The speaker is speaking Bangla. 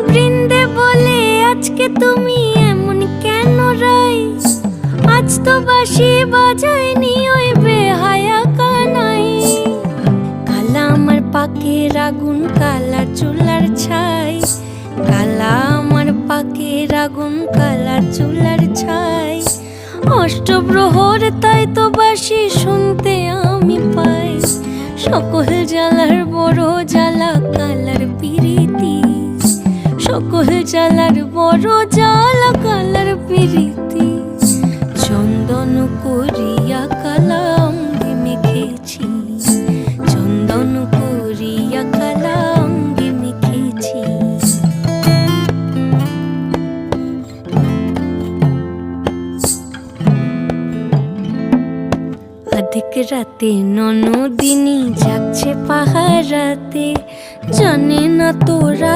বৃন্দে বলে আজকে তুমি এমন কেন রাই, আজ তো বাঁশি বাজায়নি ওই বেহায়া কানাই। কালা আমার পাকের আগুন, কালা চুলার ছাই, কালা আমার পাকের আগুন, কালা চুলার ছাই। অষ্টপ্রহর তাই তো বাঁশি শুনতে আমি পাই, সকল জ্বালার বড় জ্বালা কালার পিরিতি, সকল জ্বালার বড় জ্বালা কালার পিরিতি। চন্দন করিয়া কালা অঙ্গে মেখেছি, চন্দন করিয়া কালা অঙ্গে মেখেছি। অধিক রাতে ননদিনী যাচ্ছে পাহারাতে, জানে না তোরা